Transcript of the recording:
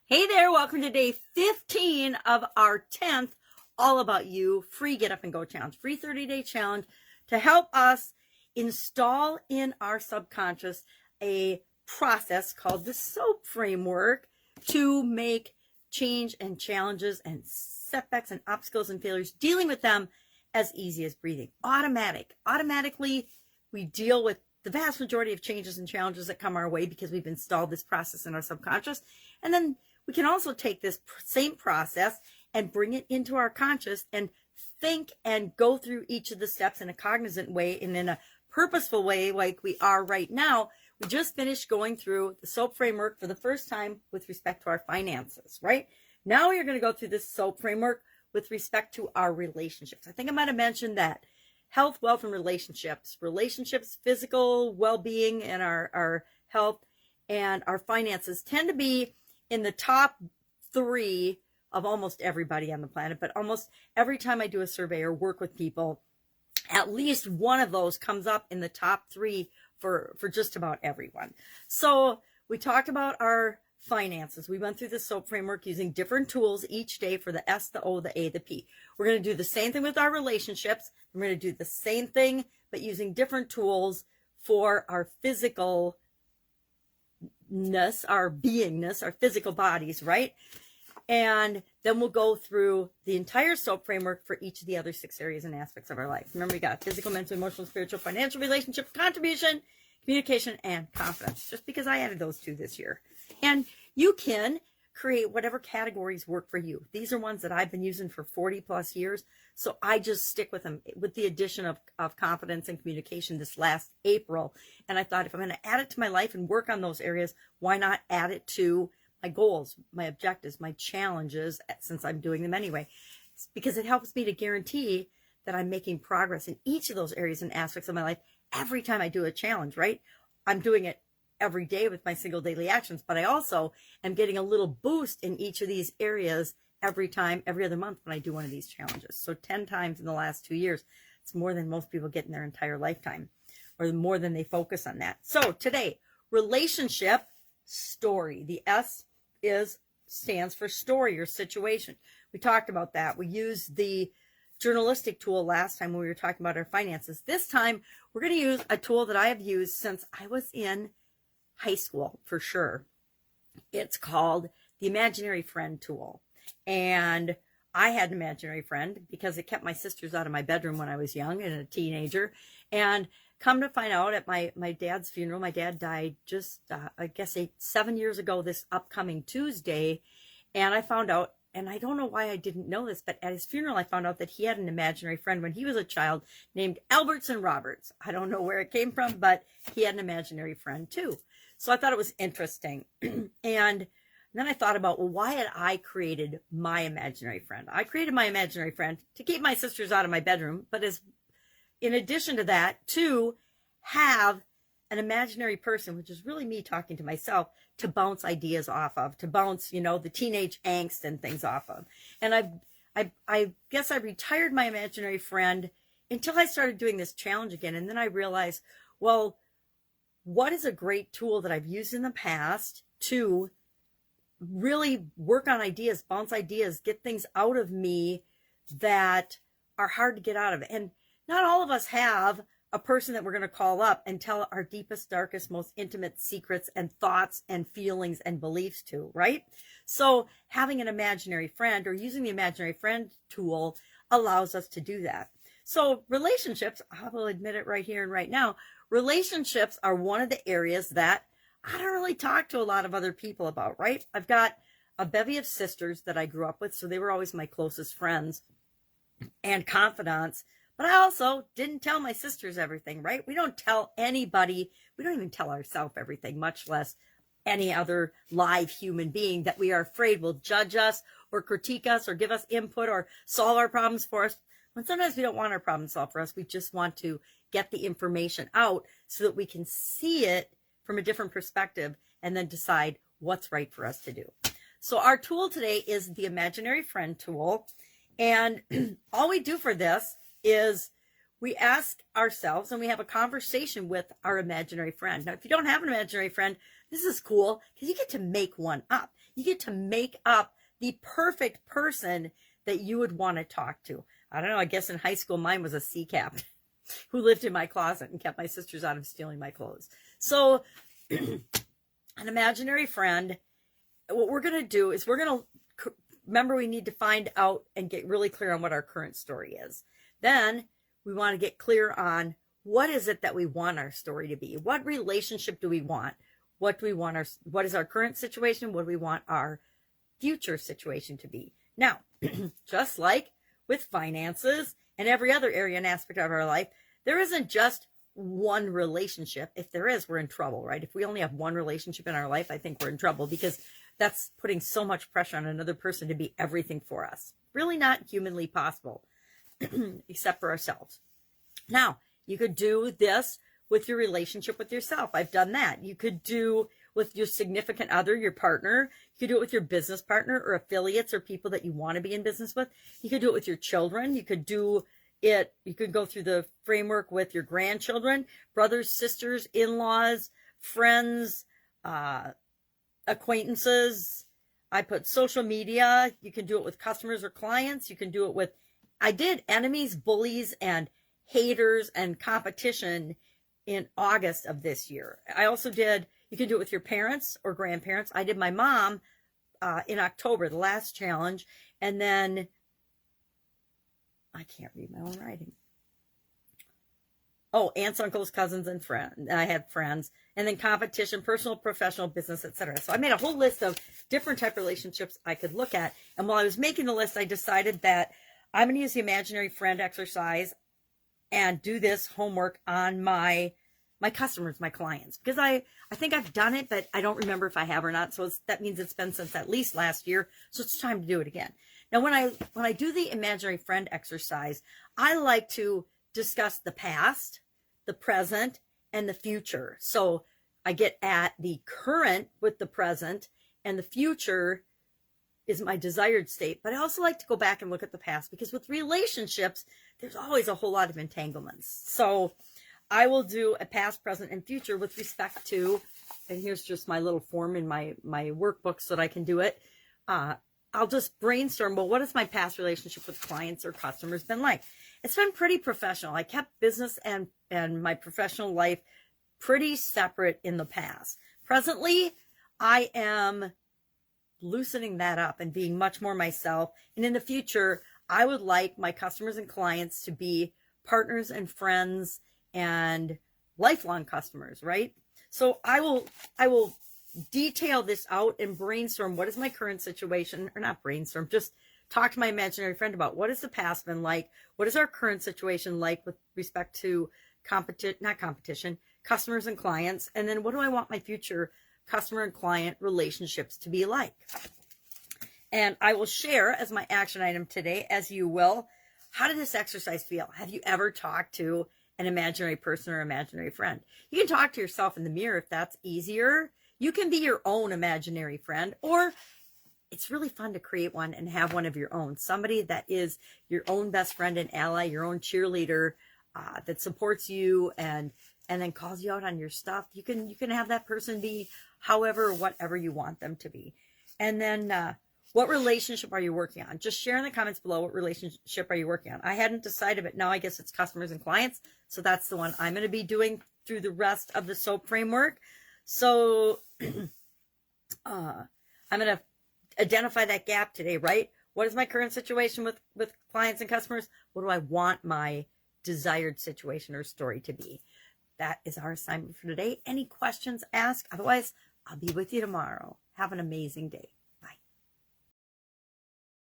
Hey there, welcome to day 15 of our 10th All About You free Get Up and Go challenge, free 30-day challenge to help us install in our subconscious a process called the SOAP framework to make change and challenges and setbacks and obstacles and failures, dealing with them as easy as breathing. Automatically, we deal with the vast majority of changes and challenges that come our way because we've installed this process in our subconscious. And then we can also take this same process and bring it into our conscious and think and go through each of the steps in a cognizant way and in a purposeful way like we are right now. We just finished going through the SOAP framework for the first time with respect to our finances, right? Now we're going to go through this SOAP framework with respect to our relationships. I think I might have mentioned that health, wealth, and relationships, physical well-being, and our health and our finances tend to be in the top 3 of almost everybody on the planet. But almost every time I do a survey or work with people, at least one of those comes up in the top 3 for just about everyone. So we talked about our finances. We went through the SOAP framework using different tools each day for the S, the O, the A, the P. We're going to do the same thing with our relationships. We're going to do the same thing, but using different tools for our physicalness, our beingness, our physical bodies, right? And then we'll go through the entire SOAP framework for each of the other 6 areas and aspects of our life. Remember, we got physical, mental, emotional, spiritual, financial, relationship, contribution, communication, and confidence, just because I added those 2 this year. And you can create whatever categories work for you. These are ones that I've been using for 40 plus years. So I just stick with them with the addition of confidence and communication this last April. And I thought, if I'm going to add it to my life and work on those areas, why not add it to my goals, my objectives, my challenges, since I'm doing them anyway? It's because it helps me to guarantee that I'm making progress in each of those areas and aspects of my life every time I do a challenge, right? I'm doing it every day with my single daily actions, but I also am getting a little boost in each of these areas every other month when I do one of these challenges. So 10 times in the last 2 years. It's more than most people get in their entire lifetime, or more than they focus on that. So today, relationship story. The S stands for story or situation. We talked about that. We used the journalistic tool last time when we were talking about our finances. This time, we're going to use a tool that I have used since I was in high school, for sure. It's called the imaginary friend tool. And I had an imaginary friend because it kept my sisters out of my bedroom when I was young and a teenager. And come to find out, at my dad's funeral, my dad died just, 7 years ago this upcoming Tuesday. And I found out, and I don't know why I didn't know this, but at his funeral, I found out that he had an imaginary friend when he was a child named Albertson Roberts. I don't know where it came from, but he had an imaginary friend too. So I thought it was interesting. And then I thought about, well, why had I created my imaginary friend? I created my imaginary friend to keep my sisters out of my bedroom, but in addition to that, to have an imaginary person, which is really me talking to myself, to bounce ideas off of, to bounce, the teenage angst and things off of. And I guess I retired my imaginary friend until I started doing this challenge again. And then I realized, well, what is a great tool that I've used in the past to really work on ideas, bounce ideas, get things out of me that are hard to get out of? And not all of us have a person that we're going to call up and tell our deepest, darkest, most intimate secrets and thoughts and feelings and beliefs to, right? So having an imaginary friend or using the imaginary friend tool allows us to do that. So relationships, I will admit it right here and right now, relationships are one of the areas that I don't really talk to a lot of other people about, right? I've got a bevy of sisters that I grew up with, so they were always my closest friends and confidants. But I also didn't tell my sisters everything, right? We don't tell anybody. We don't even tell ourselves everything, much less any other live human being that we are afraid will judge us or critique us or give us input or solve our problems for us. When sometimes we don't want our problem solved for us, we just want to get the information out so that we can see it from a different perspective and then decide what's right for us to do. So our tool today is the imaginary friend tool. And all we do for this is we ask ourselves and we have a conversation with our imaginary friend. Now, if you don't have an imaginary friend, This is cool because you get to make one up. You get to make up the perfect person that you would want to talk to. I don't know. I guess in high school, mine was a sea captain who lived in my closet and kept my sisters out of stealing my clothes. So an imaginary friend, what we're going to do is we're going to remember we need to find out and get really clear on what our current story is. Then we want to get clear on what is it that we want our story to be? What relationship do we want? What do we want what is our current situation? What do we want our future situation to be? Now, just like with finances and every other area and aspect of our life, there isn't just one relationship. If there is, we're in trouble, right? If we only have one relationship in our life, I think we're in trouble because that's putting so much pressure on another person to be everything for us. Really not humanly possible, except for ourselves. Now, you could do this with your relationship with yourself. I've done that. You could do with your significant other, your partner. You could do it with your business partner or affiliates or people that you want to be in business with. You could do it with your children. You could do it. You could go through the framework with your grandchildren, brothers, sisters, in-laws, friends, acquaintances. I put social media. You can do it with customers or clients. You can do it with, I did enemies, bullies, and haters and competition in August of this year. I also did, you can do it with your parents or grandparents. I did my mom in October, the last challenge. And then, I can't read my own writing. Oh, aunts, uncles, cousins, and friends. I had friends. And then competition, personal, professional, business, etc. So I made a whole list of different type of relationships I could look at. And while I was making the list, I decided that I'm going to use the imaginary friend exercise and do this homework on my customers, my clients, because I think I've done it, but I don't remember if I have or not. So that means it's been since at least last year. So it's time to do it again. Now, when I do the imaginary friend exercise, I like to discuss the past, the present, and the future. So I get at the current with the present, and the future is my desired state. But I also like to go back and look at the past, because with relationships, there's always a whole lot of entanglements. So I will do a past, present, and future with respect to, and here's just my little form in my workbook so that I can do it. I'll just brainstorm, well, what has my past relationship with clients or customers been like? It's been pretty professional. I kept business and my professional life pretty separate in the past. Presently, I am loosening that up and being much more myself. And in the future, I would like my customers and clients to be partners and friends and lifelong customers, right? So I will detail this out and brainstorm what is my current situation, or not brainstorm, just talk to my imaginary friend about what has the past been like, what is our current situation like with respect to customers and clients, and then what do I want my future customer and client relationships to be like. And I will share as my action item today, as you will, how did this exercise feel? Have you ever talked to an imaginary person or imaginary friend? You can talk to yourself in the mirror if that's easier. You can be your own imaginary friend, or it's really fun to create one and have one of your own. Somebody that is your own best friend and ally, your own cheerleader, that supports you and then calls you out on your stuff. You can have that person be however or whatever you want them to be. And then what relationship are you working on? Just share in the comments below, what relationship are you working on? I hadn't decided, but now I guess it's customers and clients. So that's the one I'm going to be doing through the rest of the SOAP framework. So I'm going to identify that gap today, right? What is my current situation with clients and customers? What do I want my desired situation or story to be? That is our assignment for today. Any questions, ask. Otherwise, I'll be with you tomorrow. Have an amazing day.